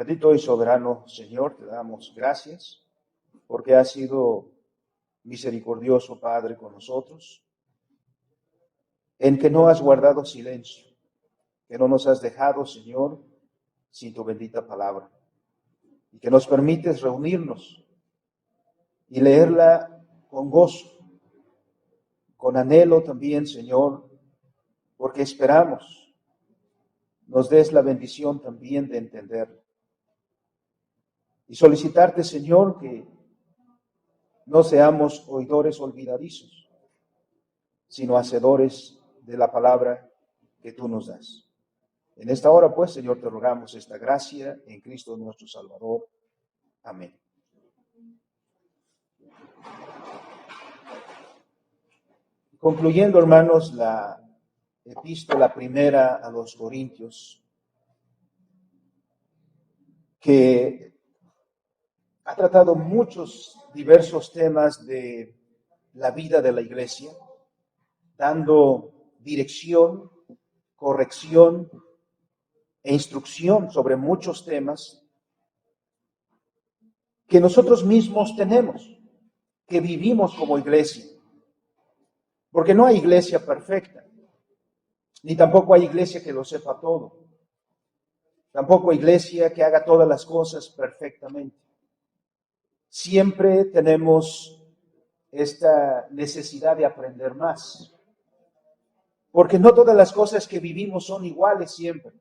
Bendito y soberano Señor, te damos gracias porque has sido misericordioso Padre con nosotros, en que no has guardado silencio, que no nos has dejado, Señor, sin tu bendita palabra, y que nos permites reunirnos y leerla con gozo, con anhelo también, Señor, porque esperamos nos des la bendición también de entenderla. Y solicitarte, Señor, que no seamos oidores olvidadizos, sino hacedores de la palabra que tú nos das. En esta hora, pues, Señor, te rogamos esta gracia en Cristo nuestro Salvador. Amén. Concluyendo, hermanos, la epístola primera a los Corintios, que ha tratado muchos diversos temas de la vida de la iglesia, dando dirección, corrección e instrucción sobre muchos temas que nosotros mismos tenemos, que vivimos como iglesia. Porque no hay iglesia perfecta, ni tampoco hay iglesia que lo sepa todo. Tampoco hay iglesia que haga todas las cosas perfectamente. Siempre tenemos esta necesidad de aprender más. Porque no todas las cosas que vivimos son iguales siempre.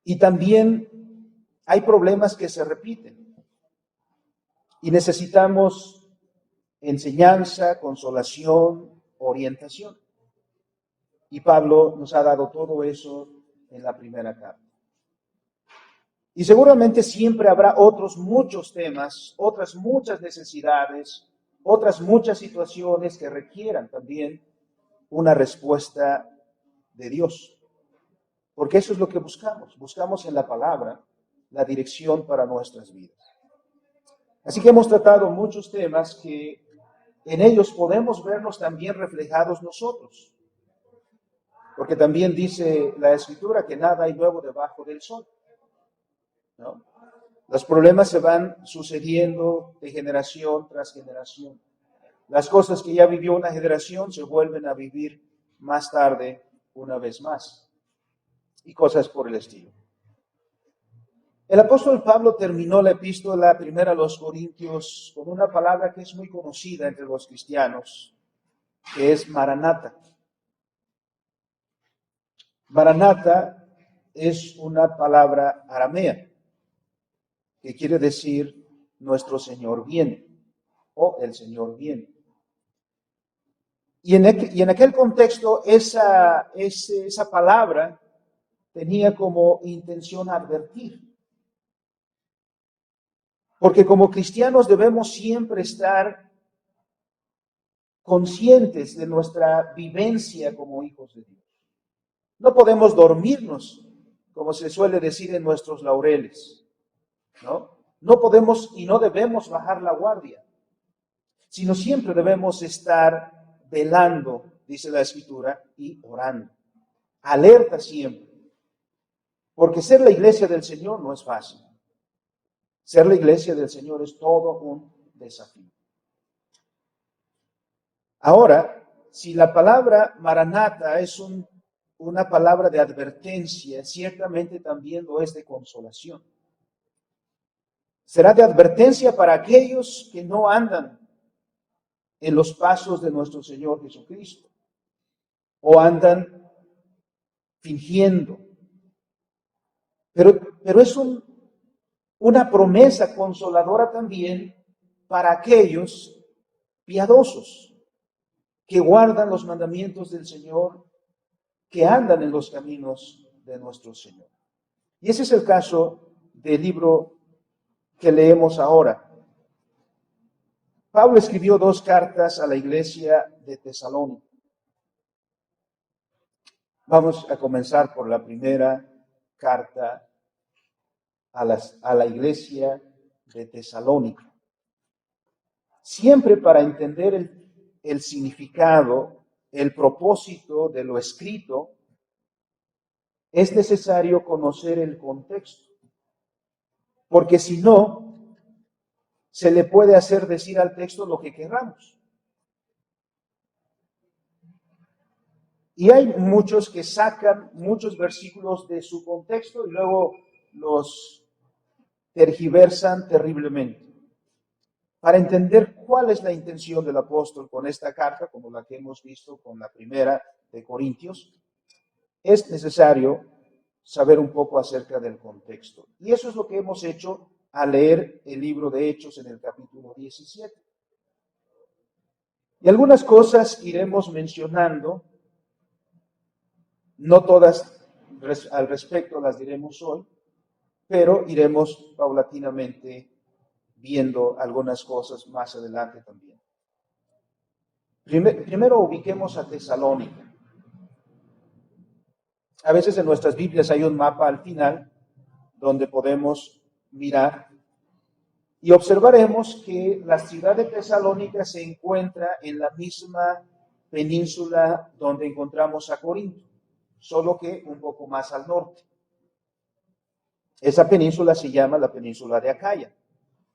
Y también hay problemas que se repiten. Y necesitamos enseñanza, consolación, orientación. Y Pablo nos ha dado todo eso en la primera carta. Y seguramente siempre habrá otros muchos temas, otras muchas necesidades, otras muchas situaciones que requieran también una respuesta de Dios. Porque eso es lo que buscamos. Buscamos en la palabra la dirección para nuestras vidas. Así que hemos tratado muchos temas que en ellos podemos vernos también reflejados nosotros. Porque también dice la Escritura que nada hay nuevo debajo del sol, ¿no? Los problemas se van sucediendo de generación tras generación. Las cosas que ya vivió una generación se vuelven a vivir más tarde una vez más. Y cosas por el estilo. El apóstol Pablo terminó la epístola primera a los Corintios con una palabra que es muy conocida entre los cristianos, que es Maranata. Maranata es una palabra aramea que quiere decir nuestro Señor viene o el Señor viene. Y en aquel contexto esa palabra tenía como intención advertir. Porque como cristianos debemos siempre estar conscientes de nuestra vivencia como hijos de Dios. No podemos dormirnos, como se suele decir, en nuestros laureles, ¿no? No podemos y no debemos bajar la guardia, sino siempre debemos estar velando, dice la Escritura, y orando. Alerta siempre. Porque ser la iglesia del Señor no es fácil. Ser la iglesia del Señor es todo un desafío. Ahora, si la palabra Maranata es una palabra de advertencia, ciertamente también lo es de consolación. Será de advertencia para aquellos que no andan en los pasos de nuestro Señor Jesucristo o andan fingiendo. Pero es una promesa consoladora también para aquellos piadosos que guardan los mandamientos del Señor, que andan en los caminos de nuestro Señor. Y ese es el caso del libro que leemos ahora. Pablo escribió 2 cartas a la iglesia de Tesalónica. Vamos a comenzar por la primera carta a la iglesia de Tesalónica. Siempre para entender el significado, el propósito de lo escrito, es necesario conocer el contexto, porque si no, se le puede hacer decir al texto lo que queramos. Y hay muchos que sacan muchos versículos de su contexto y luego los tergiversan terriblemente. Para entender cuál es la intención del apóstol con esta carta, como la que hemos visto con la primera de Corintios, es necesario saber un poco acerca del contexto. Y eso es lo que hemos hecho al leer el libro de Hechos en el capítulo 17. Y algunas cosas iremos mencionando, no todas al respecto las diremos hoy, pero iremos paulatinamente viendo algunas cosas más adelante también. Primero ubiquemos a Tesalónica. A veces en nuestras Biblias hay un mapa al final donde podemos mirar y observaremos que la ciudad de Tesalónica se encuentra en la misma península donde encontramos a Corinto, solo que un poco más al norte. Esa península se llama la península de Acaya.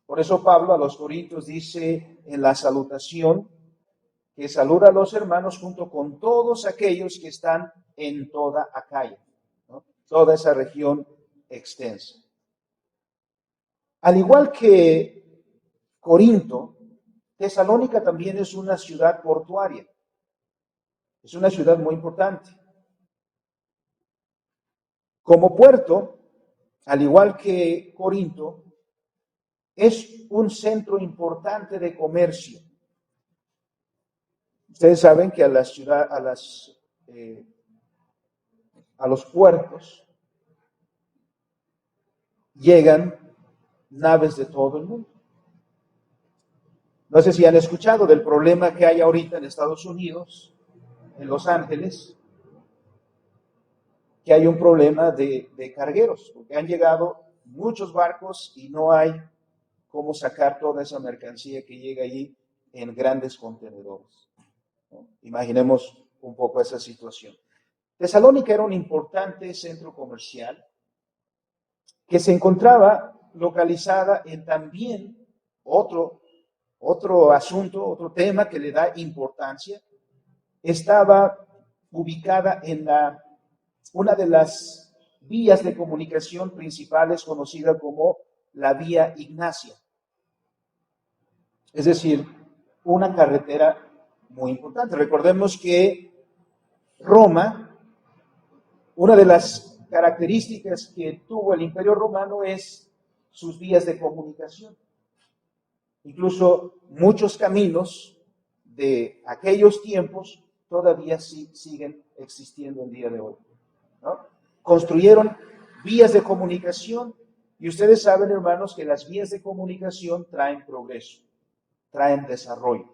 Por eso Pablo a los Corintios dice en la salutación que saluda a los hermanos junto con todos aquellos que están en toda Acaya, ¿no? Toda esa región extensa. Al igual que Corinto, Tesalónica también es una ciudad portuaria. Es una ciudad muy importante. Como puerto, al igual que Corinto, es un centro importante de comercio. Ustedes saben que a la ciudad, a los puertos llegan naves de todo el mundo. No sé si han escuchado del problema que hay ahorita en Estados Unidos, en Los Ángeles, que hay un problema de cargueros, porque han llegado muchos barcos y no hay cómo sacar toda esa mercancía que llega allí en grandes contenedores, ¿no? Imaginemos un poco esa situación. Tesalónica era un importante centro comercial que se encontraba localizada en también otro asunto, otro tema que le da importancia. Estaba ubicada en una de las vías de comunicación principales conocida como la Vía Ignacia. Es decir, una carretera muy importante. Recordemos que Roma, una de las características que tuvo el Imperio Romano es sus vías de comunicación. Incluso muchos caminos de aquellos tiempos todavía siguen existiendo el día de hoy, ¿no? Construyeron vías de comunicación y ustedes saben, hermanos, que las vías de comunicación traen progreso, traen desarrollo.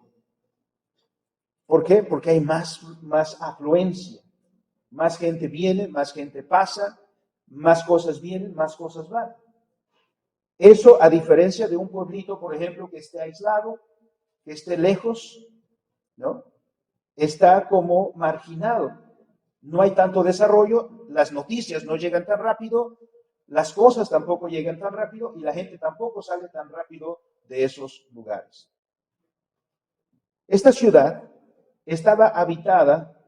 ¿Por qué? Porque hay más afluencia, más gente viene, más gente pasa, más cosas vienen, más cosas van. Eso a diferencia de un pueblito, por ejemplo, que esté aislado, que esté lejos, ¿no? Está como marginado. No hay tanto desarrollo, las noticias no llegan tan rápido, las cosas tampoco llegan tan rápido y la gente tampoco sale tan rápido de esos lugares. Esta ciudad estaba habitada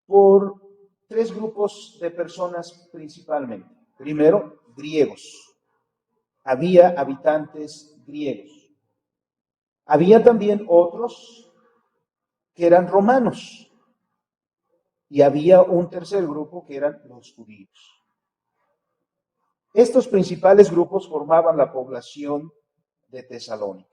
por tres grupos de personas principalmente. Primero, griegos. Había habitantes griegos. Había también otros que eran romanos. Y había un tercer grupo que eran los judíos. Estos principales grupos formaban la población de Tesalónica.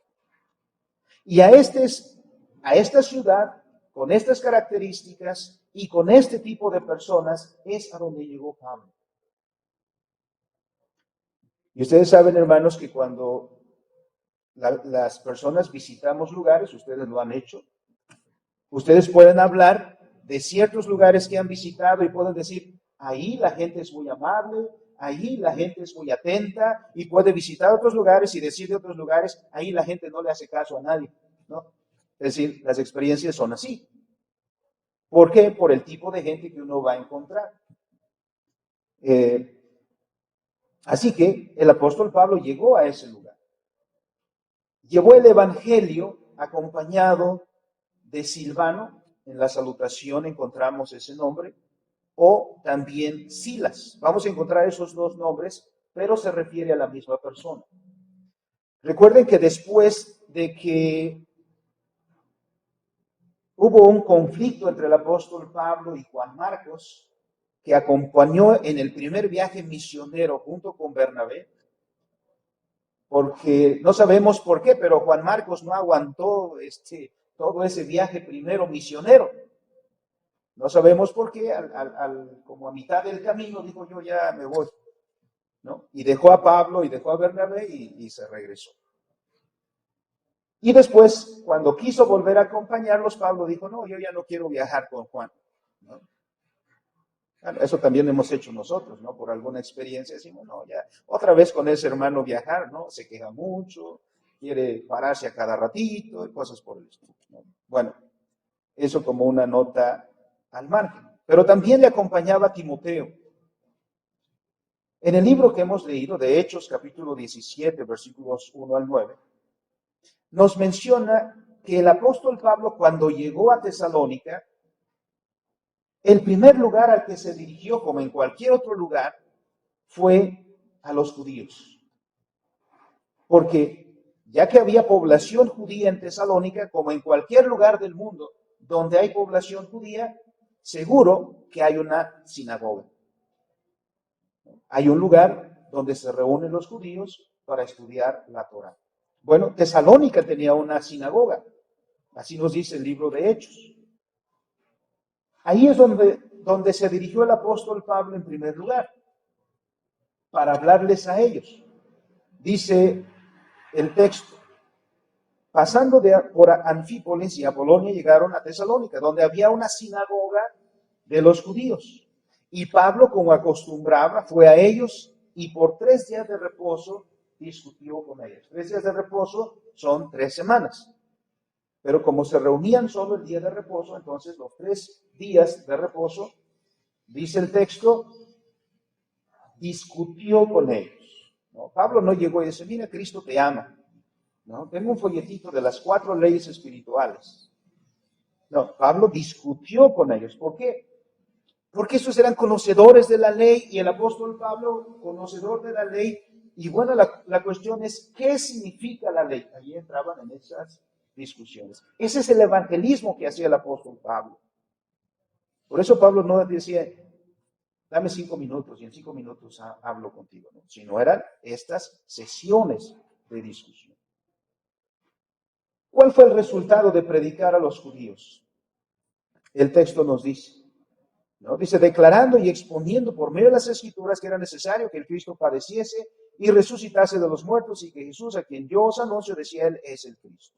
Y a esta ciudad, con estas características y con este tipo de personas, es a donde llegó Pablo. Y ustedes saben, hermanos, que cuando las personas visitamos lugares, ustedes lo han hecho, ustedes pueden hablar de ciertos lugares que han visitado y pueden decir, ahí la gente es muy amable, ahí la gente es muy atenta, y puede visitar otros lugares y decir de otros lugares, ahí la gente no le hace caso a nadie, ¿no? Es decir, las experiencias son así. ¿Por qué? Por el tipo de gente que uno va a encontrar. Así que el apóstol Pablo llegó a ese lugar. Llevó el evangelio acompañado de Silvano. En la salutación encontramos ese nombre, o también Silas. Vamos a encontrar esos dos nombres, pero se refiere a la misma persona. Recuerden que después de que hubo un conflicto entre el apóstol Pablo y Juan Marcos, que acompañó en el primer viaje misionero junto con Bernabé, porque no sabemos por qué, pero Juan Marcos no aguantó todo ese viaje primero misionero. No sabemos por qué, como a mitad del camino dijo yo ya me voy, ¿no? Y dejó a Pablo y dejó a Bernabé y se regresó. Y después, cuando quiso volver a acompañarlos, Pablo dijo, no, yo ya no quiero viajar con Juan, ¿no? Bueno, eso también hemos hecho nosotros, ¿no? Por alguna experiencia decimos, no, ya, otra vez con ese hermano viajar, ¿no? Se queja mucho, quiere pararse a cada ratito y cosas por el estilo, ¿no? Bueno, eso como una nota al margen. Pero también le acompañaba Timoteo. En el libro que hemos leído, de Hechos, capítulo 17, versículos 1 al 9, nos menciona que el apóstol Pablo, cuando llegó a Tesalónica, el primer lugar al que se dirigió, como en cualquier otro lugar, fue a los judíos. Porque ya que había población judía en Tesalónica, como en cualquier lugar del mundo donde hay población judía, seguro que hay una sinagoga. Hay un lugar donde se reúnen los judíos para estudiar la Torá. Bueno, Tesalónica tenía una sinagoga, así nos dice el libro de Hechos. Ahí es donde se dirigió el apóstol Pablo en primer lugar, para hablarles a ellos. Dice el texto, pasando por Anfípolis y Apolonia llegaron a Tesalónica, donde había una sinagoga de los judíos. Y Pablo, como acostumbraba, fue a ellos y por 3 días de reposo discutió con ellos. 3 días de reposo son 3 semanas. Pero como se reunían solo el día de reposo, entonces los 3 días de reposo, dice el texto, discutió con ellos, ¿no? Pablo no llegó y dice, mira, Cristo te ama, ¿no? Tengo un folletito de las 4 leyes espirituales. No, Pablo discutió con ellos. ¿Por qué? Porque esos eran conocedores de la ley y el apóstol Pablo, conocedor de la ley. Y bueno, la cuestión es, ¿qué significa la ley? Allí entraban en esas discusiones. Ese es el evangelismo que hacía el apóstol Pablo. Por eso Pablo no decía, dame 5 minutos y en 5 minutos hablo contigo, ¿no? Sino eran estas sesiones de discusión. ¿Cuál fue el resultado de predicar a los judíos? El texto nos dice, ¿no? Dice, declarando y exponiendo por medio de las escrituras que era necesario que el Cristo padeciese y resucitase de los muertos y que Jesús, a quien yo os anuncio, decía él, es el Cristo.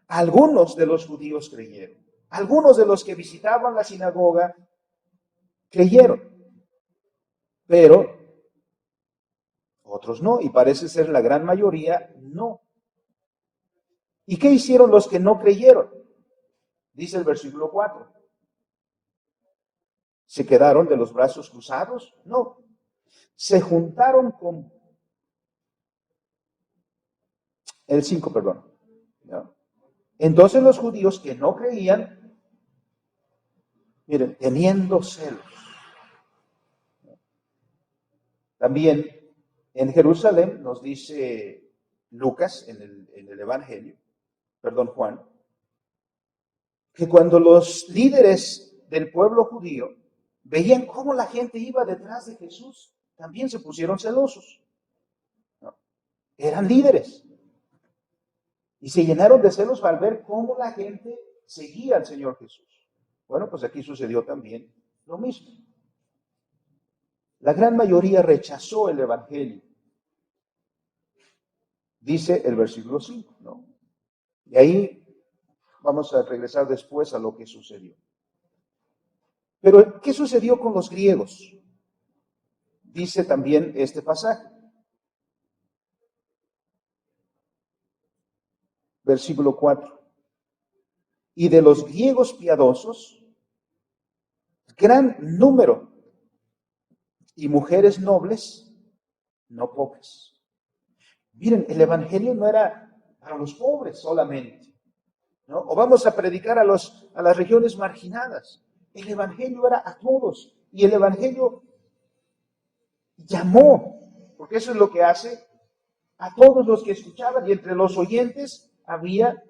Algunos de los judíos creyeron. Algunos de los que visitaban la sinagoga creyeron. Pero otros no, y parece ser la gran mayoría no. ¿Y qué hicieron los que no creyeron? Dice el versículo 4. ¿Se quedaron de los brazos cruzados? No. Se juntaron con... El 5, perdón. ¿No? Entonces los judíos que no creían, miren, teniendo celos. También en Jerusalén nos dice Lucas en el Evangelio, Juan, que cuando los líderes del pueblo judío veían cómo la gente iba detrás de Jesús, también se pusieron celosos. ¿No? Eran líderes. Y se llenaron de celos al ver cómo la gente seguía al Señor Jesús. Bueno, pues aquí sucedió también lo mismo. La gran mayoría rechazó el Evangelio. Dice el versículo 5, ¿no? Y ahí vamos a regresar después a lo que sucedió. Pero, ¿qué sucedió con los griegos? Dice también este pasaje. Versículo 4. Y de los griegos piadosos, gran número y mujeres nobles, no pocas. Miren, el evangelio no era para los pobres solamente, ¿no? O vamos a predicar a las regiones marginadas. El evangelio era a todos. Y el evangelio llamó, porque eso es lo que hace, a todos los que escuchaban. Y entre los oyentes había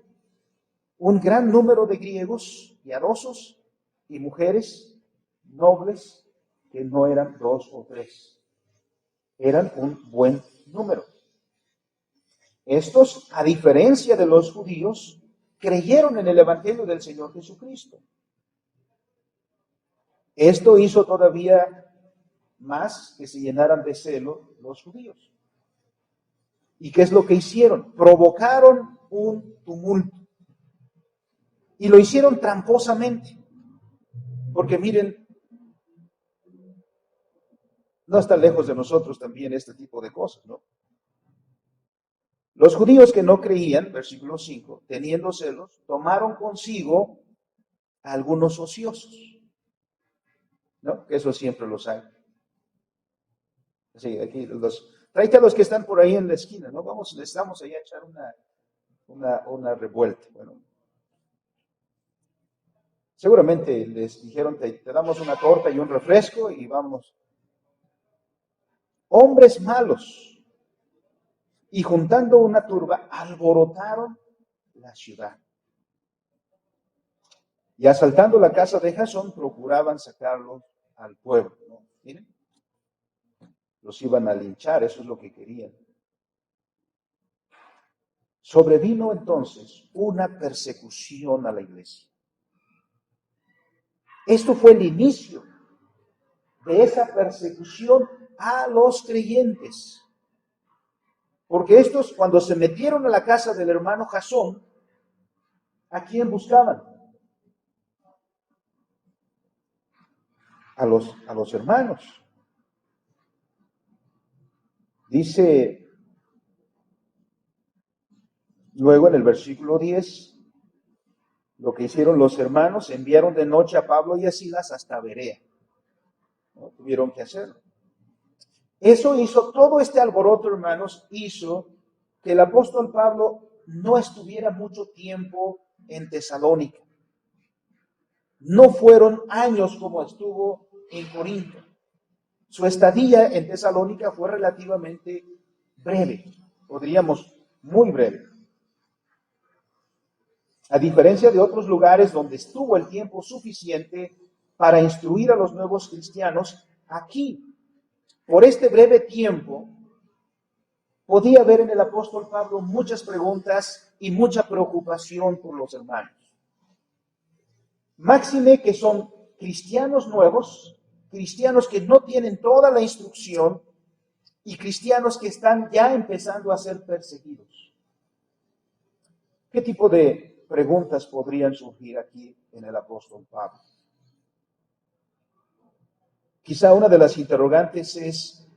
un gran número de griegos piadosos y mujeres nobles que no eran 2 o 3. Eran un buen número. Estos, a diferencia de los judíos, creyeron en el evangelio del Señor Jesucristo. Esto hizo todavía más que se llenaran de celo los judíos. ¿Y qué es lo que hicieron? Provocaron un tumulto. Y lo hicieron tramposamente. Porque miren, no está lejos de nosotros también este tipo de cosas, ¿no? Los judíos que no creían, versículo 5, teniendo celos, tomaron consigo a algunos ociosos, ¿no? Que eso siempre los hay. Sí, aquí tráete a los que están por ahí en la esquina, ¿no? Necesitamos ahí a echar una revuelta. Bueno, seguramente les dijeron, te damos una torta y un refresco y vamos. Hombres malos, y juntando una turba, alborotaron la ciudad. Y asaltando la casa de Jasón, procuraban sacarlo al pueblo, ¿no? Miren, los iban a linchar, eso es lo que querían. Sobrevino entonces una persecución a la iglesia. Esto fue el inicio de esa persecución a los creyentes. Porque estos, cuando se metieron a la casa del hermano Jasón, ¿a quién buscaban? A los hermanos. Dice luego en el versículo 10, lo que hicieron los hermanos, enviaron de noche a Pablo y a Silas hasta Berea. ¿No? Tuvieron que hacerlo. Eso hizo, todo este alboroto, hermanos, hizo que el apóstol Pablo no estuviera mucho tiempo en Tesalónica. No fueron años como estuvo en Corinto. Su estadía en Tesalónica fue relativamente breve, podríamos muy breve. A diferencia de otros lugares donde estuvo el tiempo suficiente para instruir a los nuevos cristianos, aquí, por este breve tiempo, podía haber en el apóstol Pablo muchas preguntas y mucha preocupación por los hermanos. Máxime que son cristianos nuevos, cristianos que no tienen toda la instrucción y cristianos que están ya empezando a ser perseguidos. ¿Qué tipo de preguntas podrían surgir aquí en el apóstol Pablo? Quizá una de las interrogantes es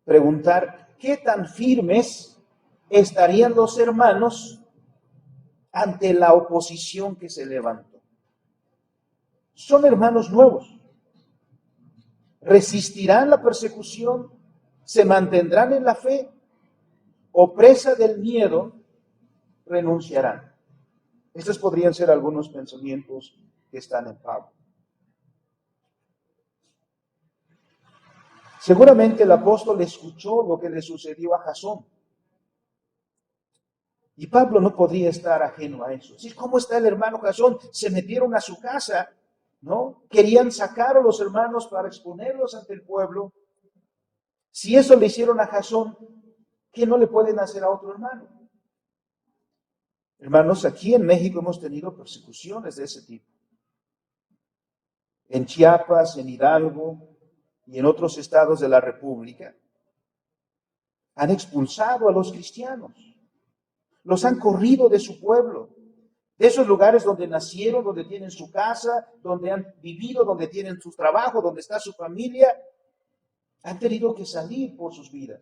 preguntar qué tan firmes estarían los hermanos ante la oposición que se levantó. Son hermanos nuevos. ¿Resistirán la persecución? ¿Se mantendrán en la fe? ¿O presa del miedo renunciarán? Estos podrían ser algunos pensamientos que están en Pablo. Seguramente el apóstol escuchó lo que le sucedió a Jasón. Y Pablo no podría estar ajeno a eso. ¿Cómo está el hermano Jasón? Se metieron a su casa, ¿no? Querían sacar a los hermanos para exponerlos ante el pueblo. Si eso le hicieron a Jasón, ¿qué no le pueden hacer a otro hermano? Hermanos, aquí en México hemos tenido persecuciones de ese tipo. En Chiapas, en Hidalgo y en otros estados de la República han expulsado a los cristianos. Los han corrido de su pueblo, de esos lugares donde nacieron, donde tienen su casa, donde han vivido, donde tienen su trabajo, donde está su familia. Han tenido que salir por sus vidas.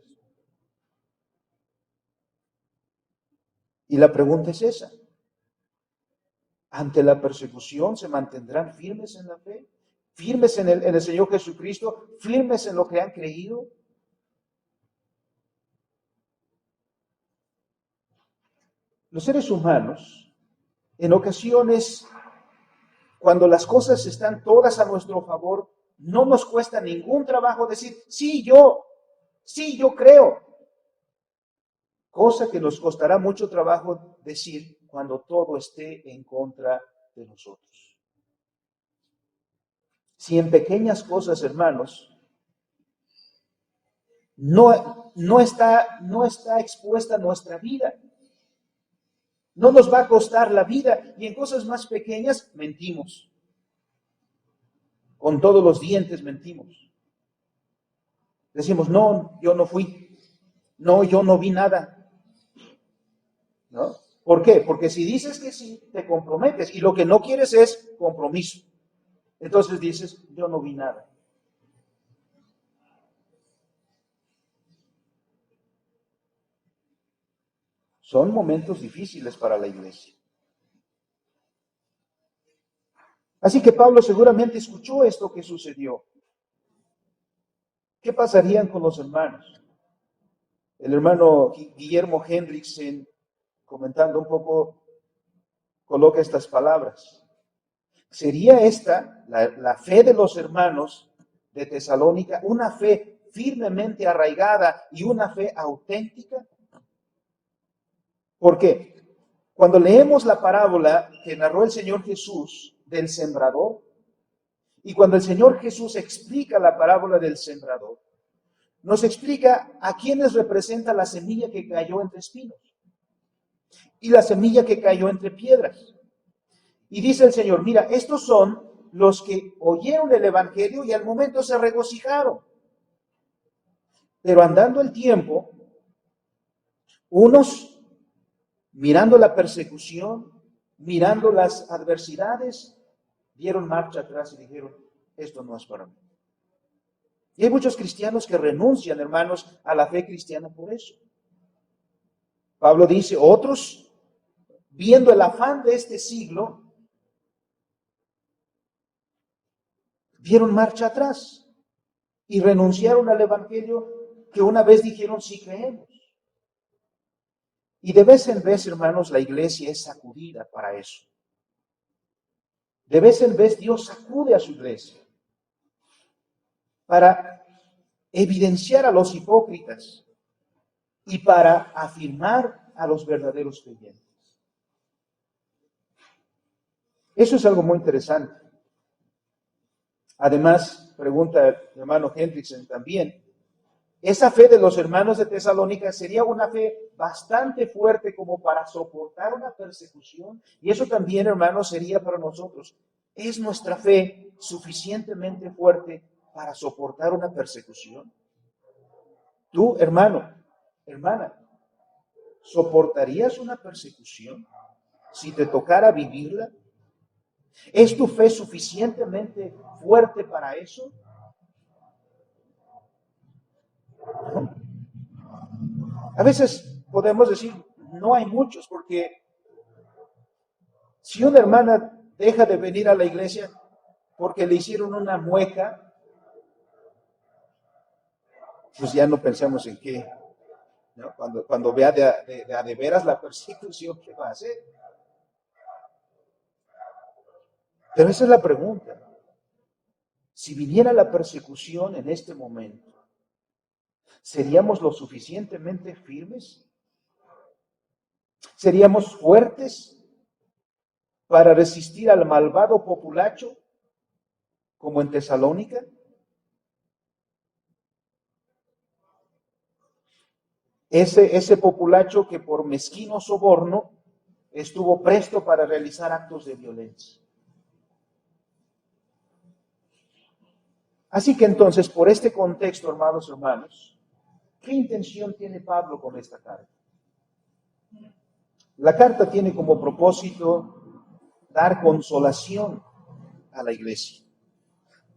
Y la pregunta es esa. ¿Ante la persecución se mantendrán firmes en la fe? firmes en el Señor Jesucristo, firmes en lo que han creído. Los seres humanos, en ocasiones, cuando las cosas están todas a nuestro favor, no nos cuesta ningún trabajo decir, sí, yo creo. Cosa que nos costará mucho trabajo decir cuando todo esté en contra de nosotros. Si en pequeñas cosas, hermanos, no está expuesta nuestra vida, no nos va a costar la vida, y en cosas más pequeñas mentimos. Con todos los dientes mentimos. Decimos, no, yo no fui. No, yo no vi nada. ¿No? ¿Por qué? Porque si dices que sí, te comprometes, y lo que no quieres es compromiso. Entonces dices, yo no vi nada. Son momentos difíciles para la iglesia. Así que Pablo seguramente escuchó esto que sucedió. ¿Qué pasarían con los hermanos? El hermano Guillermo Hendrickson, comentando un poco, coloca estas palabras. ¿Sería esta, la fe de los hermanos de Tesalónica, una fe firmemente arraigada y una fe auténtica? ¿Por qué? Cuando leemos la parábola que narró el Señor Jesús del sembrador, y cuando el Señor Jesús explica la parábola del sembrador, nos explica a quiénes representa la semilla que cayó entre espinos y la semilla que cayó entre piedras. Y dice el Señor, mira, estos son los que oyeron el Evangelio y al momento se regocijaron. Pero andando el tiempo, unos mirando la persecución, mirando las adversidades, dieron marcha atrás y dijeron, esto no es para mí. Y hay muchos cristianos que renuncian, hermanos, a la fe cristiana por eso. Pablo dice, otros, viendo el afán de este siglo, dieron marcha atrás y renunciaron al Evangelio que una vez dijeron, sí creemos. Y de vez en vez, hermanos, la iglesia es sacudida para eso. De vez en vez Dios sacude a su iglesia para evidenciar a los hipócritas y para afirmar a los verdaderos creyentes. Eso es algo muy interesante. Además, pregunta el hermano Hendrickson también, esa fe de los hermanos de Tesalónica sería una fe bastante fuerte como para soportar una persecución. Y eso también, hermanos, sería para nosotros. ¿Es nuestra fe suficientemente fuerte para soportar una persecución? Tú, hermano, hermana, ¿soportarías una persecución si te tocara vivirla? ¿Es tu fe suficientemente fuerte para eso? ¿No? A veces podemos decir, no hay muchos, porque si una hermana deja de venir a la iglesia porque le hicieron una mueca, pues ya no pensamos en qué, ¿no? Cuando vea de veras la persecución, ¿qué va a hacer? Pero esa es la pregunta. Si viniera la persecución en este momento, ¿seríamos lo suficientemente firmes? ¿Seríamos fuertes para resistir al malvado populacho como en Tesalónica? Ese populacho que por mezquino soborno estuvo presto para realizar actos de violencia. Así que entonces, por este contexto, hermanos y hermanos, ¿qué intención tiene Pablo con esta carta? La carta tiene como propósito dar consolación a la iglesia,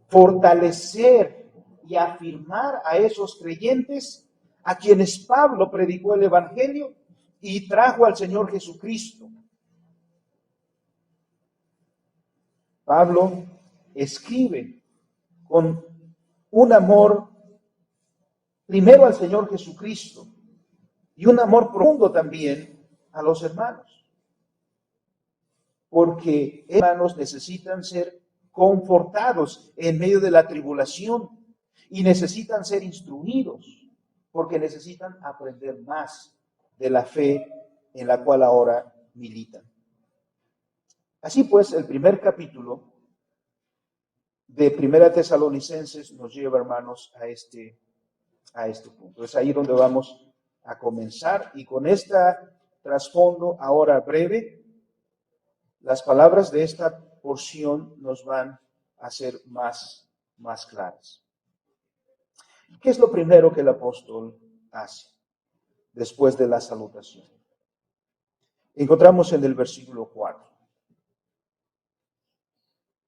fortalecer y afirmar a esos creyentes a quienes Pablo predicó el Evangelio y trajo al Señor Jesucristo. Pablo escribe con un amor primero al Señor Jesucristo y un amor profundo también a los hermanos. Porque hermanos necesitan ser confortados en medio de la tribulación y necesitan ser instruidos porque necesitan aprender más de la fe en la cual ahora militan. Así pues, el primer capítulo de Primera Tesalonicenses nos lleva, hermanos, a este punto. Es ahí donde vamos a comenzar y con este trasfondo ahora breve, las palabras de esta porción nos van a ser más claras. ¿Qué es lo primero que el apóstol hace después de la salutación? Encontramos en el versículo 4.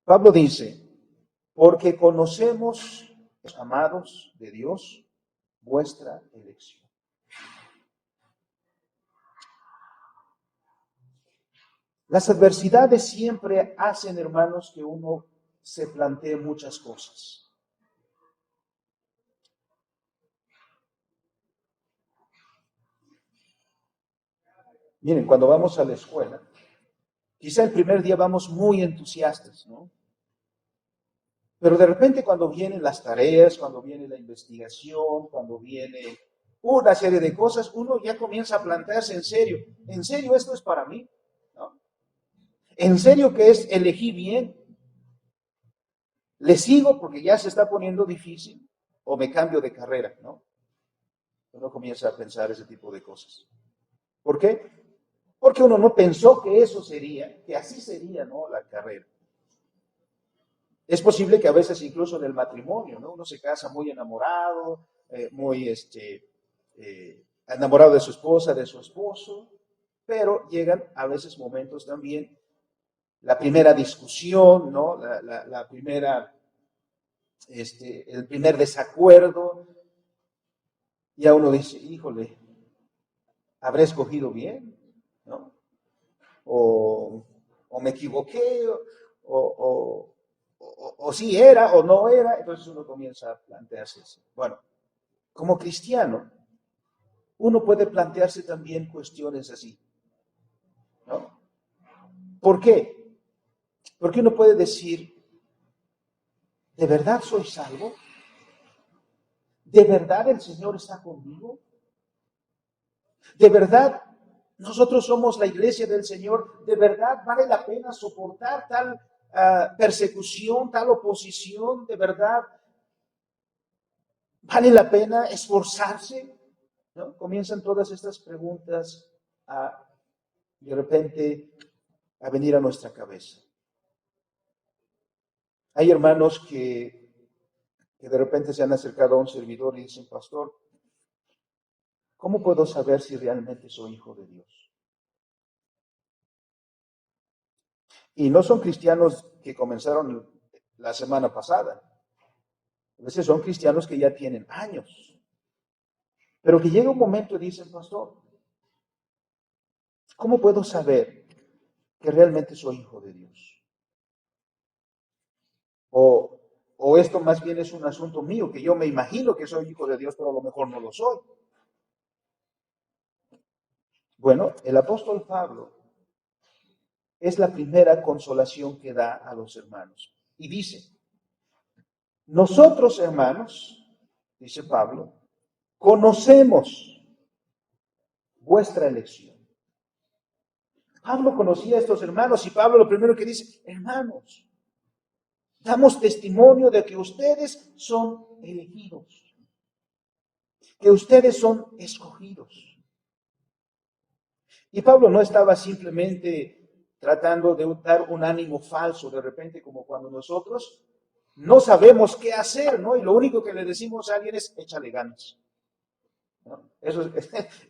Pablo dice, porque conocemos, amados de Dios, vuestra elección. Las adversidades siempre hacen, hermanos, que uno se plantee muchas cosas. Miren, cuando vamos a la escuela, quizá el primer día vamos muy entusiastas, ¿no? Pero de repente cuando vienen las tareas, cuando viene la investigación, cuando viene una serie de cosas, uno ya comienza a plantearse en serio esto es para mí, ¿no? En serio que elegí bien, le sigo porque ya se está poniendo difícil o me cambio de carrera, ¿no? Uno comienza a pensar ese tipo de cosas. ¿Por qué? Porque uno no pensó que eso sería, que así sería, ¿no? La carrera. Es posible que a veces incluso en el matrimonio, ¿no? Uno se casa muy enamorado, muy enamorado de su esposa, de su esposo, pero llegan a veces momentos también, la primera discusión, ¿no? La primera, el primer desacuerdo, ya uno dice, híjole, ¿habré escogido bien? ¿No? O me equivoqué, o sí era o no era, entonces uno comienza a plantearse eso. Bueno, como cristiano, uno puede plantearse también cuestiones así, ¿no? ¿Por qué? Porque uno puede decir, ¿de verdad soy salvo? ¿De verdad el Señor está conmigo? ¿De verdad nosotros somos la iglesia del Señor? ¿De verdad vale la pena soportar tal persecución, tal oposición? ¿De verdad vale la pena esforzarse? ¿No? Comienzan todas estas preguntas de repente a venir a nuestra cabeza. Hay hermanos que de repente se han acercado a un servidor y dicen, pastor, ¿cómo puedo saber si realmente soy hijo de Dios? Y no son cristianos que comenzaron la semana pasada. A veces son cristianos que ya tienen años. Pero que llega un momento y dicen, pastor, ¿cómo puedo saber que realmente soy hijo de Dios? O esto más bien es un asunto mío, que yo me imagino que soy hijo de Dios, pero a lo mejor no lo soy. Bueno, el apóstol Pablo es la primera consolación que da a los hermanos. Y dice, nosotros hermanos, dice Pablo, conocemos vuestra elección. Pablo conocía a estos hermanos y Pablo lo primero que dice, hermanos, damos testimonio de que ustedes son elegidos, que ustedes son escogidos. Y Pablo no estaba simplemente tratando de dar un ánimo falso, de repente como cuando nosotros no sabemos qué hacer, ¿no? Y lo único que le decimos a alguien es, échale ganas, ¿no? Eso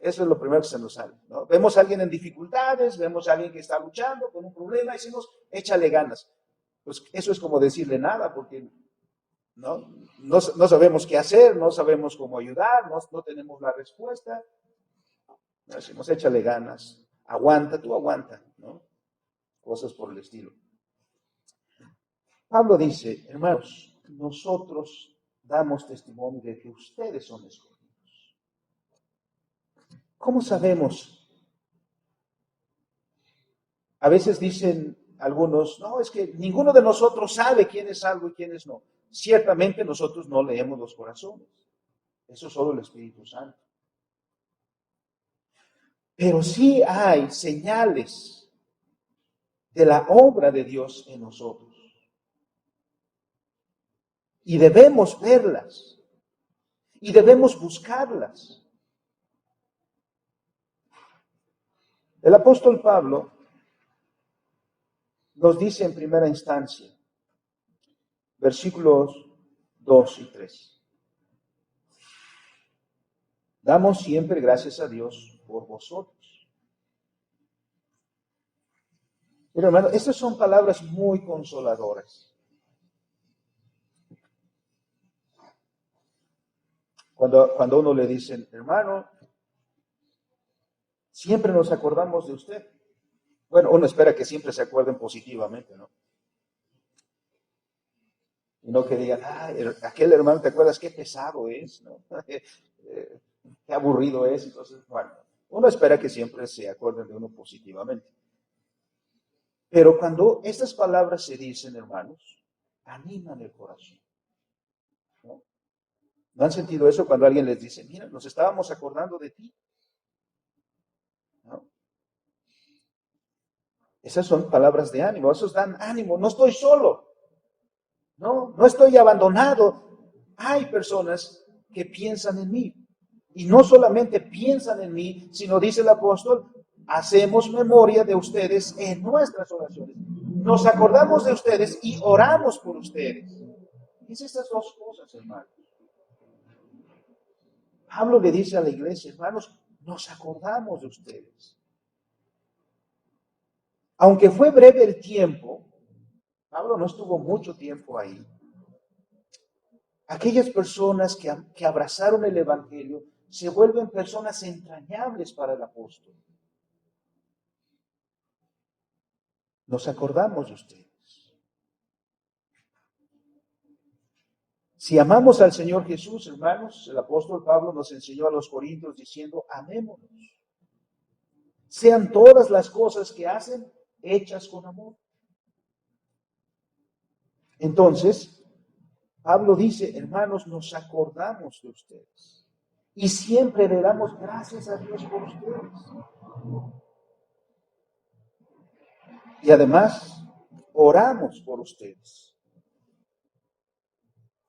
es lo primero que se nos sale, ¿no? Vemos a alguien en dificultades, vemos a alguien que está luchando con un problema y decimos, échale ganas. Pues eso es como decirle nada, porque no sabemos qué hacer, no sabemos cómo ayudar, no tenemos la respuesta. Decimos, échale ganas, aguanta, tú aguanta, ¿no? Cosas por el estilo. Pablo dice, hermanos, nosotros damos testimonio de que ustedes son escogidos. ¿Cómo sabemos? A veces dicen algunos, no, es que ninguno de nosotros sabe quién es salvo y quién es no. Ciertamente nosotros no leemos los corazones. Eso es solo el Espíritu Santo. Pero sí hay señales de la obra de Dios en nosotros. Y debemos verlas. Y debemos buscarlas. El apóstol Pablo nos dice en primera instancia, versículos 2 y 3. Damos siempre gracias a Dios por vosotros. Pero hermano, estas son palabras muy consoladoras. Cuando uno le dicen, hermano, siempre nos acordamos de usted. Bueno, uno espera que siempre se acuerden positivamente, ¿no? Y no que digan, aquel hermano, ¿te acuerdas qué pesado es? ¿No? Qué aburrido es. Entonces, bueno, uno espera que siempre se acuerden de uno positivamente. Pero cuando estas palabras se dicen, hermanos, animan el corazón. ¿No? ¿No han sentido eso cuando alguien les dice, mira, nos estábamos acordando de ti? ¿No? Esas son palabras de ánimo, esos dan ánimo, no estoy solo, no estoy abandonado. Hay personas que piensan en mí, y no solamente piensan en mí, sino dice el apóstol, hacemos memoria de ustedes en nuestras oraciones. Nos acordamos de ustedes y oramos por ustedes. Es estas dos cosas, hermanos. Pablo le dice a la iglesia, hermanos, nos acordamos de ustedes. Aunque fue breve el tiempo, Pablo no estuvo mucho tiempo ahí. Aquellas personas que abrazaron el Evangelio se vuelven personas entrañables para el apóstol. Nos acordamos de ustedes. Si amamos al Señor Jesús, hermanos, el apóstol Pablo nos enseñó a los corintios diciendo, amémonos. Sean todas las cosas que hacen hechas con amor. Entonces, Pablo dice, hermanos, nos acordamos de ustedes. Y siempre le damos gracias a Dios por ustedes. Y además, oramos por ustedes.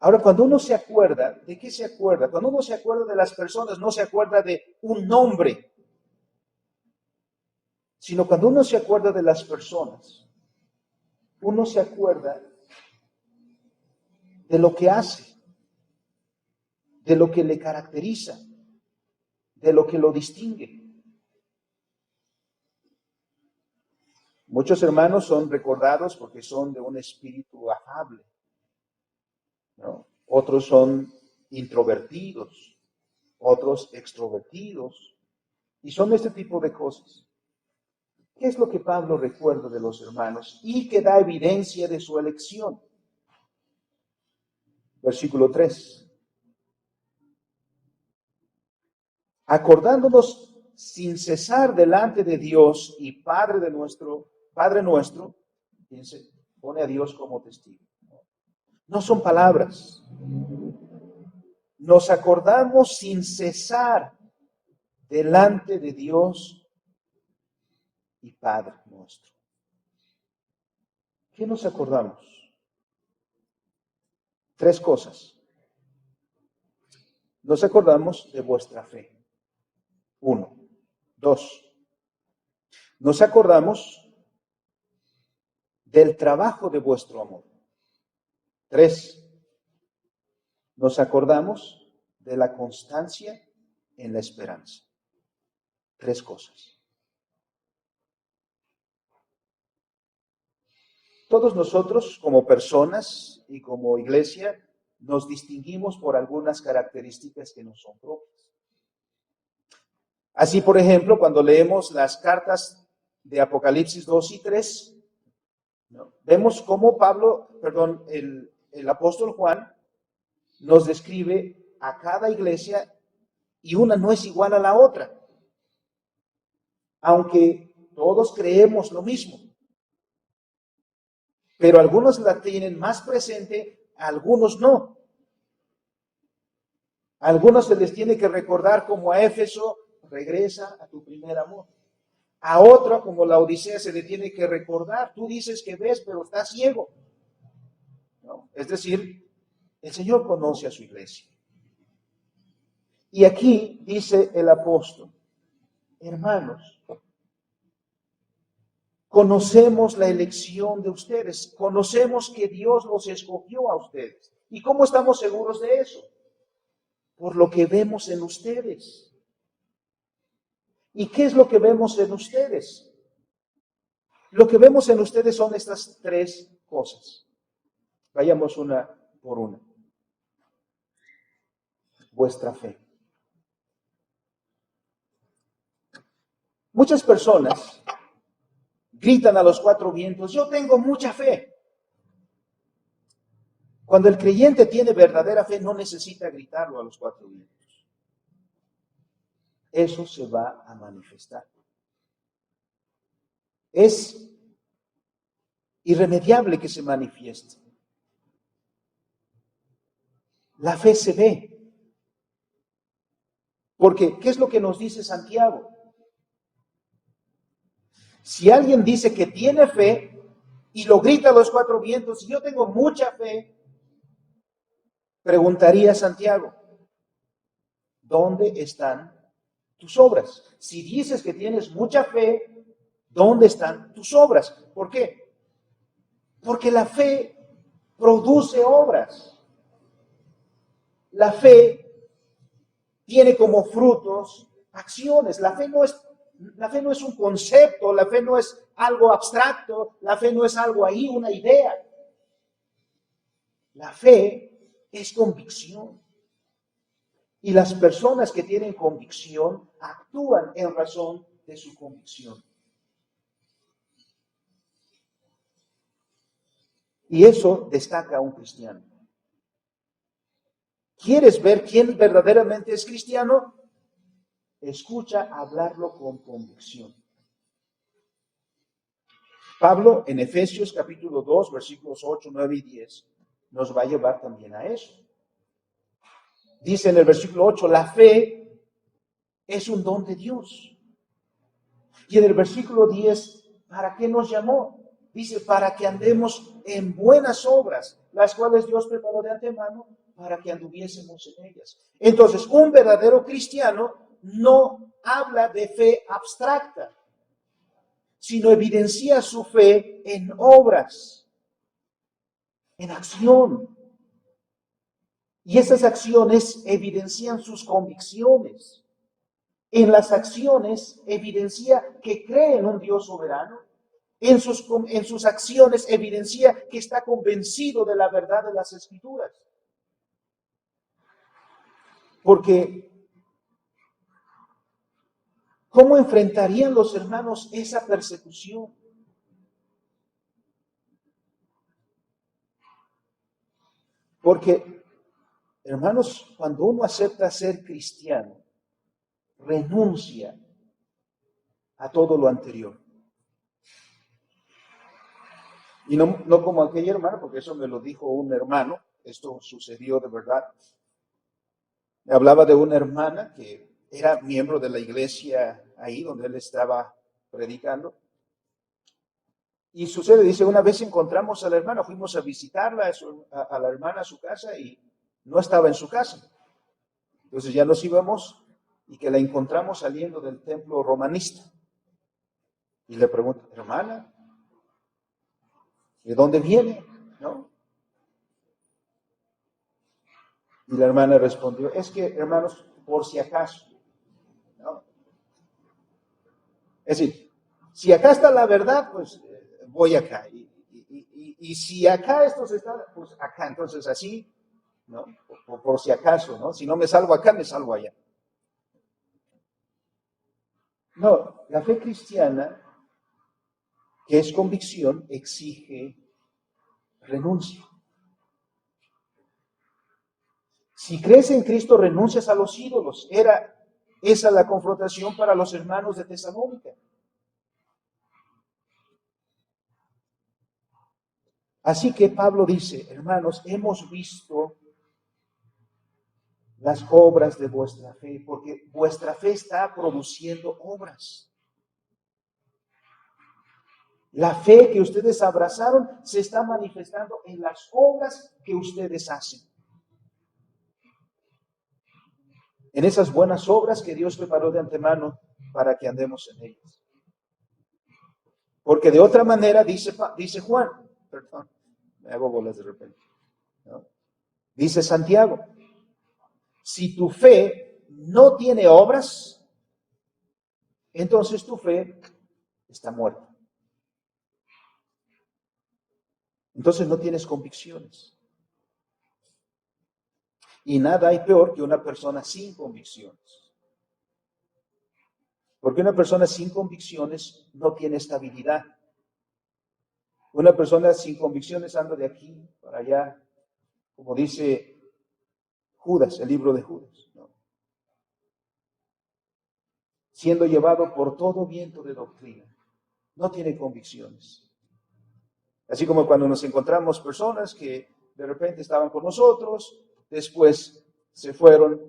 Ahora, cuando uno se acuerda, ¿de qué se acuerda? Cuando uno se acuerda de las personas, no se acuerda de un nombre, sino cuando uno se acuerda de las personas, uno se acuerda de lo que hace, de lo que le caracteriza, de lo que lo distingue. Muchos hermanos son recordados porque son de un espíritu afable, ¿no? Otros son introvertidos, otros extrovertidos, y son este tipo de cosas. ¿Qué es lo que Pablo recuerda de los hermanos y que da evidencia de su elección? Versículo 3. Acordándonos sin cesar delante de Dios y Padre nuestro, fíjense, pone a Dios como testigo. No son palabras. Nos acordamos sin cesar delante de Dios y Padre nuestro. ¿Qué nos acordamos? 3 cosas. Nos acordamos de vuestra fe. 1. 2. Nos acordamos del trabajo de vuestro amor. 3. Nos acordamos de la constancia en la esperanza. 3 cosas. Todos nosotros, como personas y como iglesia, nos distinguimos por algunas características que nos son propias. Así, por ejemplo, cuando leemos las cartas de Apocalipsis 2 y 3, ¿no? Vemos cómo el apóstol Juan nos describe a cada iglesia y una no es igual a la otra, aunque todos creemos lo mismo. Pero algunos la tienen más presente, algunos no. A algunos se les tiene que recordar, como a Éfeso, regresa a tu primer amor. A otra, como la Odisea, se le tiene que recordar, tú dices que ves, pero estás ciego, ¿no? Es decir, el Señor conoce a su iglesia. Y aquí dice el apóstol, hermanos, conocemos la elección de ustedes, conocemos que Dios los escogió a ustedes. ¿Y cómo estamos seguros de eso? Por lo que vemos en ustedes. ¿Y qué es lo que vemos en ustedes? Lo que vemos en ustedes son estas tres cosas. Vayamos una por una. Vuestra fe. Muchas personas gritan a los cuatro vientos, yo tengo mucha fe. Cuando el creyente tiene verdadera fe, no necesita gritarlo a los cuatro vientos. Eso se va a manifestar. Es irremediable que se manifieste. La fe se ve. Porque, ¿qué es lo que nos dice Santiago? Si alguien dice que tiene fe y lo grita a los cuatro vientos, si yo tengo mucha fe, preguntaría Santiago, ¿dónde están tus obras? Si dices que tienes mucha fe, ¿dónde están tus obras? ¿Por qué? Porque la fe produce obras. La fe tiene como frutos acciones. La fe no es un concepto, la fe no es algo abstracto, la fe no es algo ahí, una idea. La fe es convicción. Y las personas que tienen convicción actúan en razón de su convicción. Y eso destaca a un cristiano. ¿Quieres ver quién verdaderamente es cristiano? Escucha hablarlo con convicción. Pablo, en Efesios capítulo 2, versículos 8, 9 y 10, nos va a llevar también a eso. Dice en el versículo 8, la fe es un don de Dios. Y en el versículo 10, ¿para qué nos llamó? Dice, para que andemos en buenas obras, las cuales Dios preparó de antemano para que anduviésemos en ellas. Entonces, un verdadero cristiano no habla de fe abstracta, sino evidencia su fe en obras, en acción. Y esas acciones evidencian sus convicciones. En las acciones evidencia que cree en un Dios soberano. En sus acciones evidencia que está convencido de la verdad de las Escrituras. Porque, ¿cómo enfrentarían los hermanos esa persecución? Porque, hermanos, cuando uno acepta ser cristiano, renuncia a todo lo anterior. Y no como aquella hermana, porque eso me lo dijo un hermano, esto sucedió de verdad. Me hablaba de una hermana que era miembro de la iglesia ahí donde él estaba predicando. Y sucede, dice, una vez encontramos a la hermana, fuimos a visitarla, a la hermana a su casa y no estaba en su casa. Entonces ya nos íbamos y que la encontramos saliendo del templo romanista. Y le pregunto, hermana, ¿de dónde viene? ¿No? Y la hermana respondió, es que, hermanos, por si acaso, ¿no? Es decir, si acá está la verdad, pues voy acá. Y si acá esto se está, pues acá. Entonces así, ¿no? Por si acaso, ¿no? Si no me salvo acá, me salvo allá. No, la fe cristiana, que es convicción, exige renuncia. Si crees en Cristo, renuncias a los ídolos. Era esa la confrontación para los hermanos de Tesalónica. Así que Pablo dice, hermanos, hemos visto las obras de vuestra fe, porque vuestra fe está produciendo obras. La fe que ustedes abrazaron se está manifestando en las obras que ustedes hacen. En esas buenas obras que Dios preparó de antemano para que andemos en ellas. Porque de otra manera, dice Juan, perdón, me hago bolas de repente, ¿no? Dice Santiago, si tu fe no tiene obras, entonces tu fe está muerta. Entonces no tienes convicciones. Y nada hay peor que una persona sin convicciones. Porque una persona sin convicciones no tiene estabilidad. Una persona sin convicciones anda de aquí para allá, como dice Judas, el libro de Judas, ¿no? Siendo llevado por todo viento de doctrina. No tiene convicciones. Así como cuando nos encontramos personas que de repente estaban con nosotros, después se fueron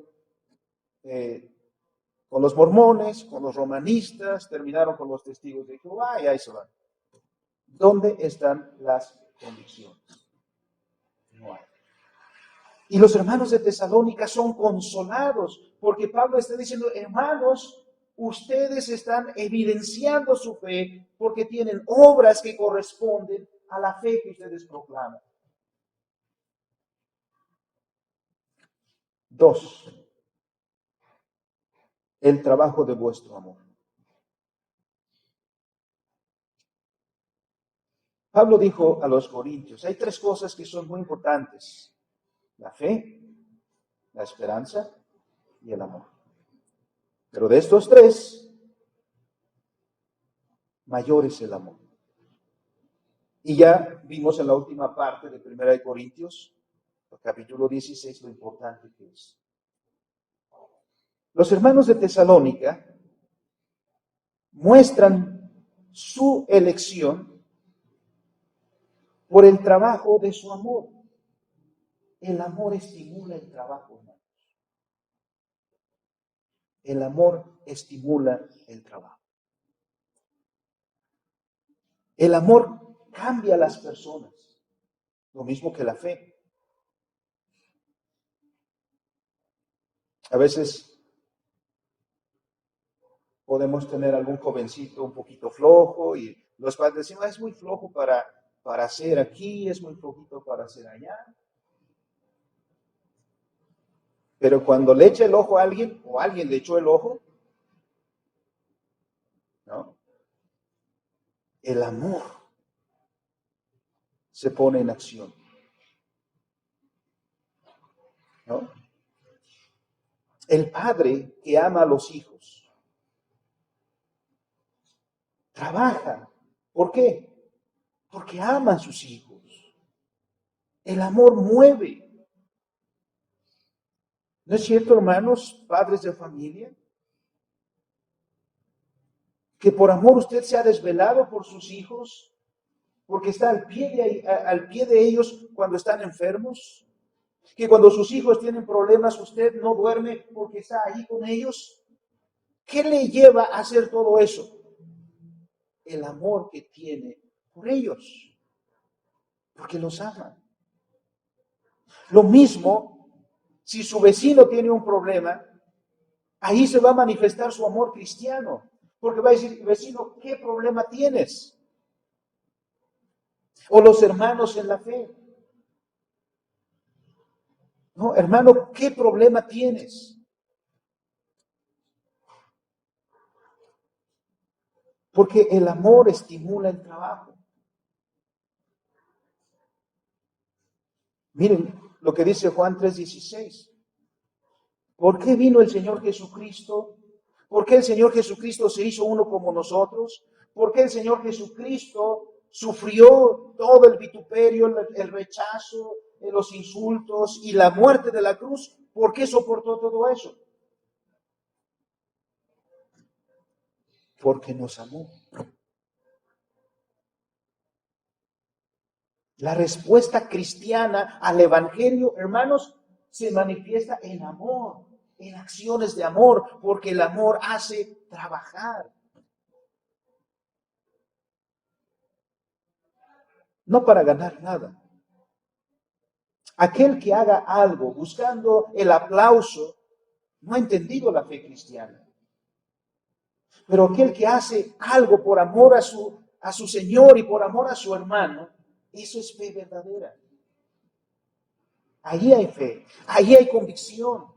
con los mormones, con los romanistas, terminaron con los testigos de Jehová y ahí se van. ¿Dónde están las convicciones? No hay. Y los hermanos de Tesalónica son consolados porque Pablo está diciendo, hermanos, ustedes están evidenciando su fe porque tienen obras que corresponden a la fe que ustedes proclaman. 2. El trabajo de vuestro amor. Pablo dijo a los corintios, hay 3 cosas que son muy importantes. La fe, la esperanza y el amor. Pero de estos 3, mayor es el amor. Y ya vimos en la última parte de 1 Corintios, capítulo 16, lo importante que es. Los hermanos de Tesalónica muestran su elección por el trabajo de su amor. El amor estimula el trabajo, hermanos. El amor estimula el trabajo. El amor cambia a las personas, lo mismo que la fe. A veces podemos tener algún jovencito un poquito flojo y los padres decimos, es muy flojo para hacer aquí, es muy flojito para hacer allá. Pero cuando le echa el ojo a alguien, o alguien le echó el ojo, ¿no? El amor se pone en acción, ¿no? El padre que ama a los hijos trabaja. ¿Por qué? Porque ama a sus hijos. El amor mueve. ¿No es cierto, hermanos, padres de familia? Que por amor usted se ha desvelado por sus hijos, porque está al pie de ellos cuando están enfermos. Que cuando sus hijos tienen problemas, usted no duerme porque está ahí con ellos. ¿Qué le lleva a hacer todo eso? El amor que tiene por ellos, porque los ama. Lo mismo, si su vecino tiene un problema, ahí se va a manifestar su amor cristiano, porque va a decir, vecino, ¿qué problema tienes? O los hermanos en la fe. No, hermano, ¿qué problema tienes? Porque el amor estimula el trabajo. Miren lo que dice Juan 3:16. ¿Por qué vino el Señor Jesucristo? ¿Por qué el Señor Jesucristo se hizo uno como nosotros? ¿Por qué el Señor Jesucristo sufrió todo el vituperio, el rechazo, los insultos y la muerte de la cruz? ¿Por qué soportó todo eso? Porque nos amó. La respuesta cristiana al Evangelio, hermanos, se manifiesta en amor, en acciones de amor, porque el amor hace trabajar. No para ganar nada. Aquel que haga algo buscando el aplauso no ha entendido la fe cristiana. Pero aquel que hace algo por amor a su Señor y por amor a su hermano, eso es fe verdadera. Allí hay fe, allí hay convicción.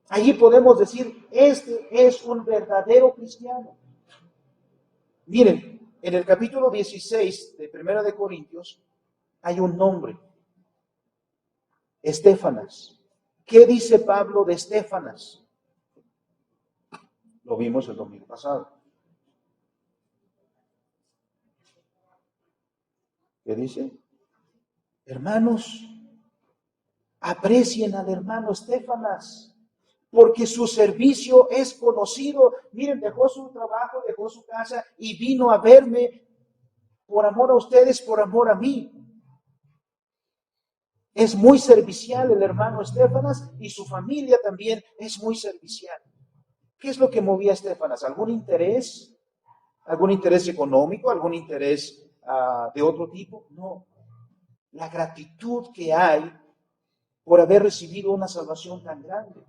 Allí podemos decir, este es un verdadero cristiano. Miren, en el capítulo 16 de Primera de Corintios hay un nombre, Estéfanas. ¿Qué dice Pablo de Estéfanas? Lo vimos el domingo pasado. ¿Qué dice? Hermanos, aprecien al hermano Estéfanas, porque su servicio es conocido. Miren, dejó su trabajo, dejó su casa y vino a verme por amor a ustedes, por amor a mí. Es muy servicial el hermano Estéfanas y su familia también es muy servicial. ¿Qué es lo que movía a Estéfanas? ¿Algún interés? ¿Algún interés económico? ¿Algún interés de otro tipo? No. La gratitud que hay por haber recibido una salvación tan grande.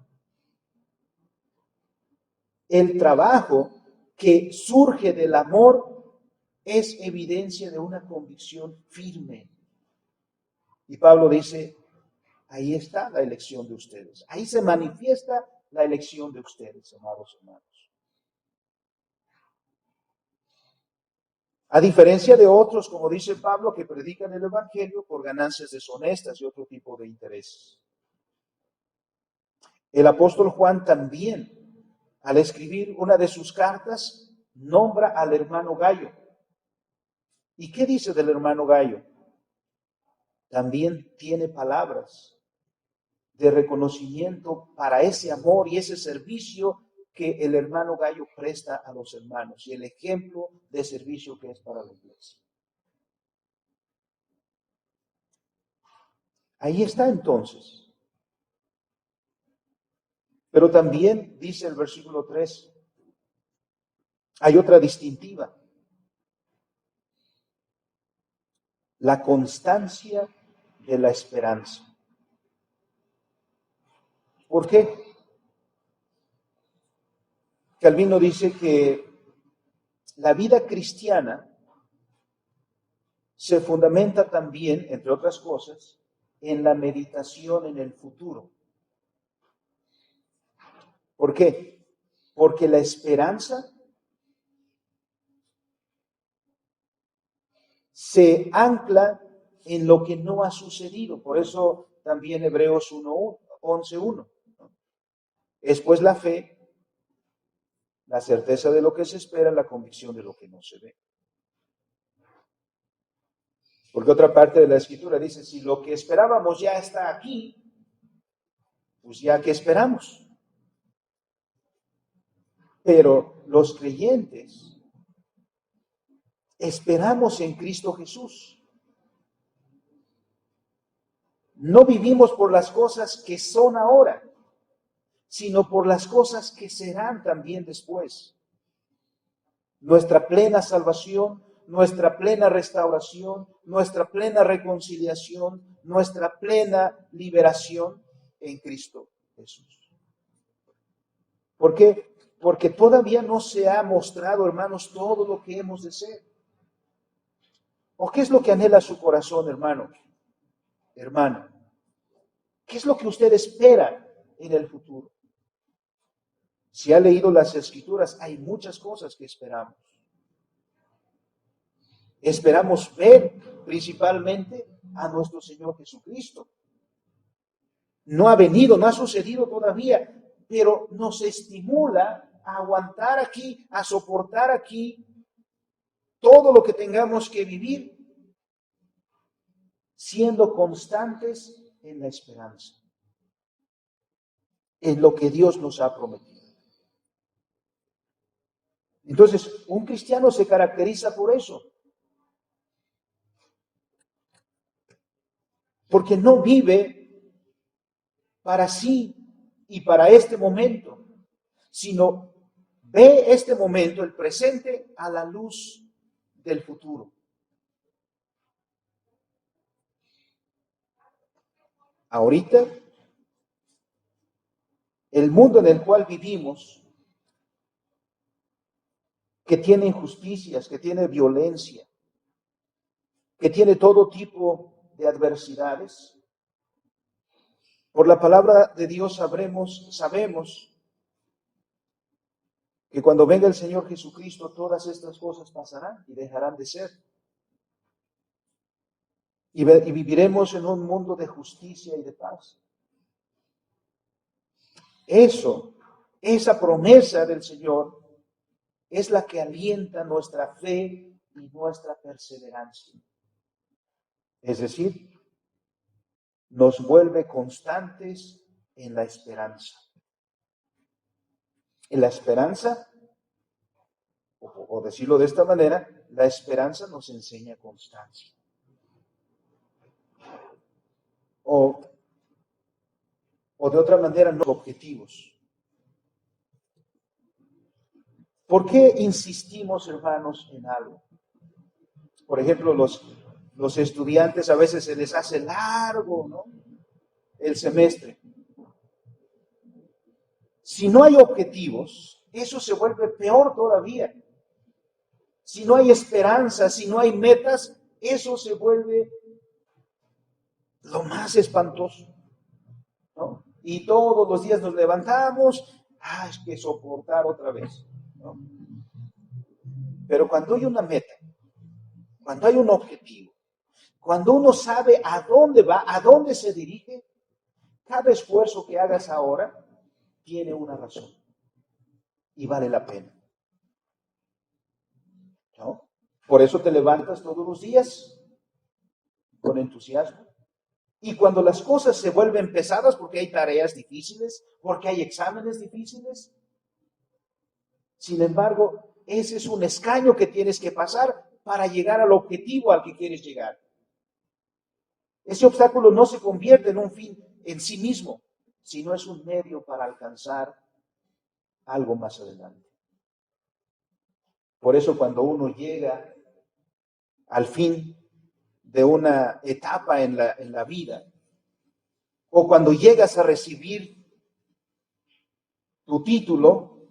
El trabajo que surge del amor es evidencia de una convicción firme. Y Pablo dice, ahí está la elección de ustedes. Ahí se manifiesta la elección de ustedes, amados hermanos. A diferencia de otros, como dice Pablo, que predican el Evangelio por ganancias deshonestas y otro tipo de intereses. El apóstol Juan también, al escribir una de sus cartas, nombra al hermano Gallo. ¿Y qué dice del hermano Gallo? También tiene palabras de reconocimiento para ese amor y ese servicio que el hermano Gallo presta a los hermanos y el ejemplo de servicio que es para la iglesia. Ahí está entonces. Pero también dice el versículo 3, hay otra distintiva. La constancia de la esperanza. ¿Por qué? Calvino dice que la vida cristiana se fundamenta también, entre otras cosas, en la meditación en el futuro. ¿Por qué? Porque la esperanza se ancla en lo que no ha sucedido. Por eso también Hebreos 11:1. Es pues la fe, la certeza de lo que se espera, la convicción de lo que no se ve. Porque otra parte de la escritura dice, si lo que esperábamos ya está aquí, pues ya que esperamos. Pero los creyentes esperamos en Cristo Jesús. No vivimos por las cosas que son ahora, sino por las cosas que serán también después. Nuestra plena salvación, nuestra plena restauración, nuestra plena reconciliación, nuestra plena liberación en Cristo Jesús. ¿Por qué? Porque todavía no se ha mostrado, hermanos, todo lo que hemos de ser. ¿O qué es lo que anhela su corazón, hermano? Hermano, ¿qué es lo que usted espera en el futuro? Si ha leído las Escrituras, hay muchas cosas que esperamos. Esperamos ver principalmente a nuestro Señor Jesucristo. No ha venido, no ha sucedido todavía, pero nos estimula a aguantar aquí, a soportar aquí todo lo que tengamos que vivir, siendo constantes en la esperanza. en lo que Dios nos ha prometido. Entonces, un cristiano se caracteriza por eso, porque no vive para sí y para este momento, sino ve este momento, el presente, a la luz del futuro. Ahorita, el mundo en el cual vivimos, que tiene injusticias, que tiene violencia, que tiene todo tipo de adversidades, por la palabra de Dios sabemos que cuando venga el Señor Jesucristo, todas estas cosas pasarán y dejarán de ser. Y viviremos en un mundo de justicia y de paz. Esa promesa del Señor es la que alienta nuestra fe y nuestra perseverancia. Es decir, nos vuelve constantes en la esperanza. En la esperanza, o decirlo de esta manera, la esperanza nos enseña constancia. O de otra manera, no objetivos. ¿Por qué insistimos, hermanos, en algo? Por ejemplo, los estudiantes a veces se les hace largo, ¿no?, el semestre. Si no hay objetivos, eso se vuelve peor todavía. Si no hay esperanza, si no hay metas, eso se vuelve lo más espantoso, ¿no? Y todos los días nos levantamos, es que soportar otra vez, ¿no? Pero cuando hay una meta, cuando hay un objetivo, cuando uno sabe a dónde va, a dónde se dirige, cada esfuerzo que hagas ahora tiene una razón y vale la pena, ¿no? Por eso te levantas todos los días con entusiasmo. Y cuando las cosas se vuelven pesadas, porque hay tareas difíciles, porque hay exámenes difíciles, sin embargo, ese es un escaño que tienes que pasar para llegar al objetivo al que quieres llegar. Ese obstáculo no se convierte en un fin en sí mismo, sino es un medio para alcanzar algo más adelante. Por eso cuando uno llega al fin de una etapa en la vida, o cuando llegas a recibir tu título,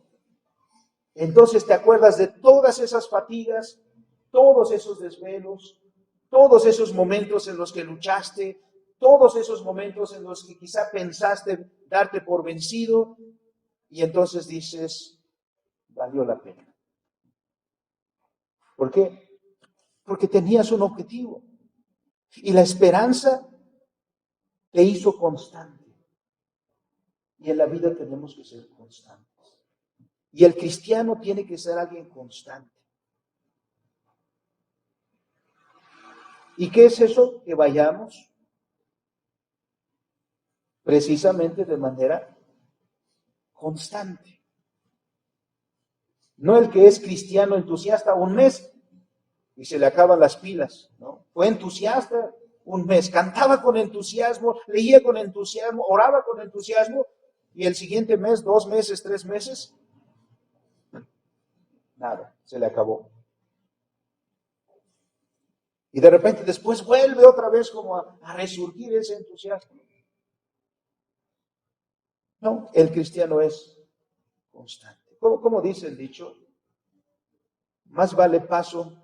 entonces te acuerdas de todas esas fatigas, todos esos desvelos, todos esos momentos en los que luchaste, todos esos momentos en los que quizá pensaste darte por vencido, y entonces dices, valió la pena. ¿Por qué? Porque tenías un objetivo. Y la esperanza te hizo constante. Y en la vida tenemos que ser constantes. Y el cristiano tiene que ser alguien constante. ¿Y qué es eso? Que vayamos precisamente de manera constante. No el que es cristiano entusiasta un mes y se le acaban las pilas, ¿no? Fue entusiasta un mes, cantaba con entusiasmo, leía con entusiasmo, oraba con entusiasmo, y el siguiente mes, 2 meses, 3 meses, nada, se le acabó. Y de repente después vuelve otra vez como a resurgir ese entusiasmo. No, el cristiano es constante. ¿Cómo dice el dicho? Más vale paso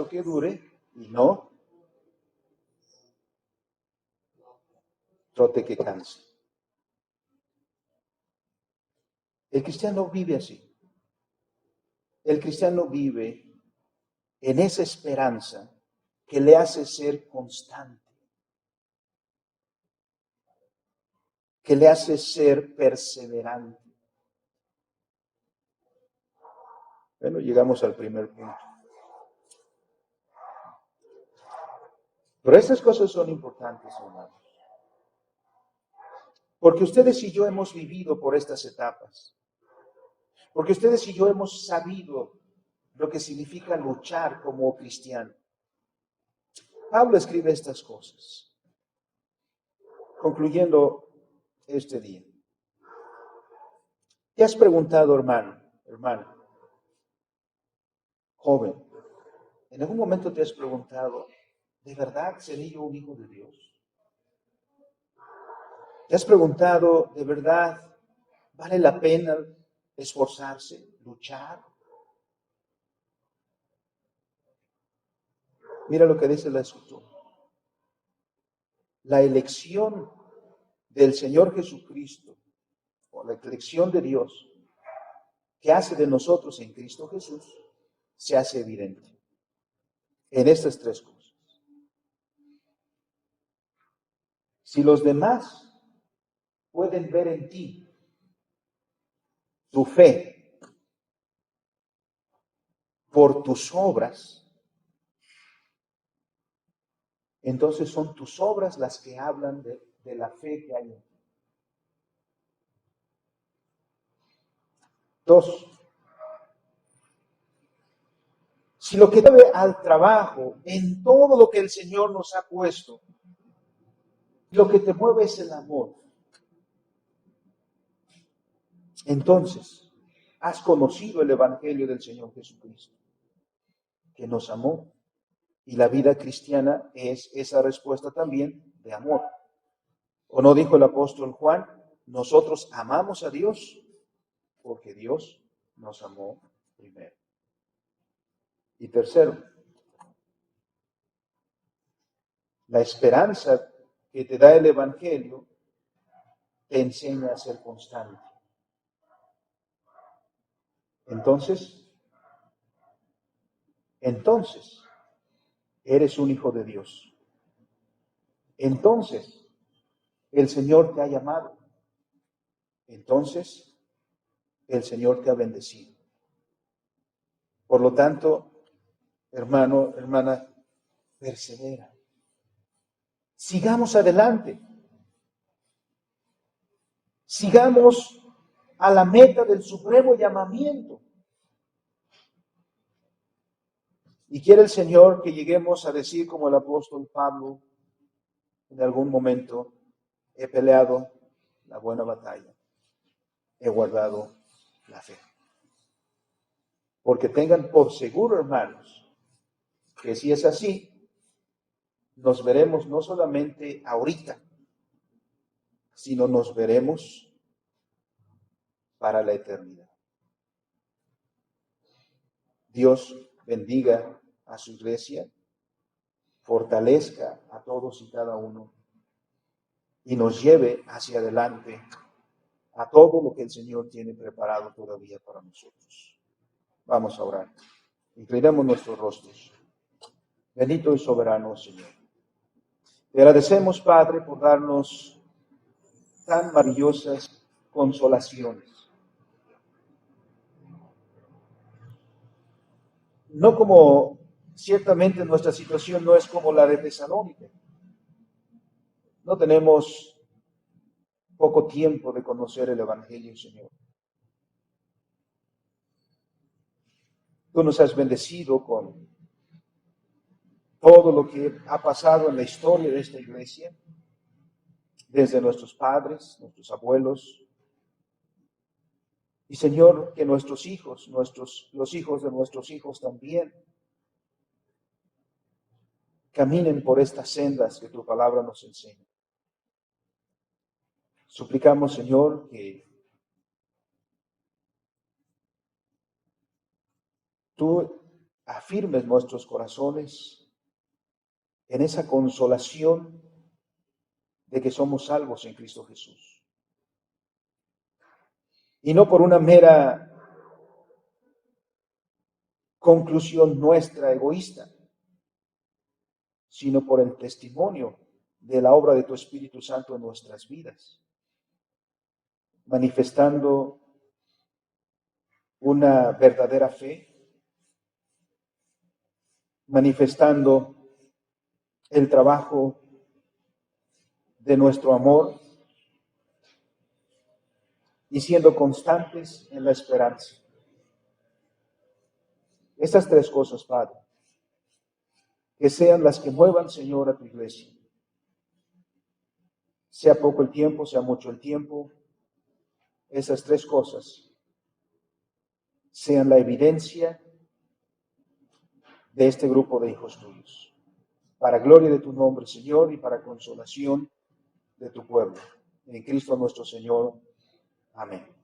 que dure y no trote que canse. El cristiano vive así. El cristiano vive en esa esperanza que le hace ser constante, que le hace ser perseverante. Bueno, llegamos al primer punto. Pero estas cosas son importantes, hermanos, porque ustedes y yo hemos vivido por estas etapas, porque ustedes y yo hemos sabido lo que significa luchar como cristiano. Pablo escribe estas cosas, concluyendo este día. ¿Te has preguntado, hermano, hermana, joven, en algún momento te has preguntado, ¿de verdad seré yo un hijo de Dios? ¿Te has preguntado, de verdad, vale la pena esforzarse, luchar? Mira lo que dice la Escritura. La elección del Señor Jesucristo, o la elección de Dios, que hace de nosotros en Cristo Jesús, se hace evidente en estas tres cosas. Si los demás pueden ver en ti tu fe por tus obras, entonces son tus obras las que hablan de la fe que hay en ti. Dos, si lo que debe al trabajo, en todo lo que el Señor nos ha puesto, lo que te mueve es el amor, entonces has conocido el Evangelio del Señor Jesucristo, que nos amó. Y la vida cristiana es esa respuesta también de amor. ¿O no dijo el apóstol Juan? Nosotros amamos a Dios porque Dios nos amó primero. Y tercero, la esperanza que te da el Evangelio te enseña a ser constante. Entonces, eres un hijo de Dios. Entonces, el Señor te ha llamado. Entonces, el Señor te ha bendecido. Por lo tanto, hermano, hermana, persevera. Sigamos adelante. Sigamos a la meta del supremo llamamiento. Y quiere el Señor que lleguemos a decir como el apóstol Pablo en algún momento, he peleado la buena batalla, he guardado la fe. Porque tengan por seguro, hermanos, que si es así, nos veremos no solamente ahorita, sino nos veremos para la eternidad. Dios bendiga a su iglesia, fortalezca a todos y cada uno y nos lleve hacia adelante a todo lo que el Señor tiene preparado todavía para nosotros. Vamos a orar. Inclinamos nuestros rostros. Bendito y soberano Señor. Te agradecemos, Padre, por darnos tan maravillosas consolaciones. No como, ciertamente nuestra situación no es como la de Tesalónica. No tenemos poco tiempo de conocer el Evangelio, Señor. Tú nos has bendecido con todo lo que ha pasado en la historia de esta iglesia, desde nuestros padres, nuestros abuelos, y Señor, que nuestros hijos, los hijos de nuestros hijos también, caminen por estas sendas que tu palabra nos enseña. Suplicamos, Señor, que tú afirmes nuestros corazones en esa consolación de que somos salvos en Cristo Jesús. Y no por una mera conclusión nuestra egoísta, sino por el testimonio de la obra de tu Espíritu Santo en nuestras vidas, manifestando una verdadera fe, manifestando el trabajo de nuestro amor y siendo constantes en la esperanza. Estas tres cosas, Padre, que sean las que muevan, Señor, a tu iglesia. Sea poco el tiempo, sea mucho el tiempo, esas tres cosas sean la evidencia de este grupo de hijos tuyos. Para gloria de tu nombre, Señor, y para consolación de tu pueblo. En Cristo nuestro Señor. Amén.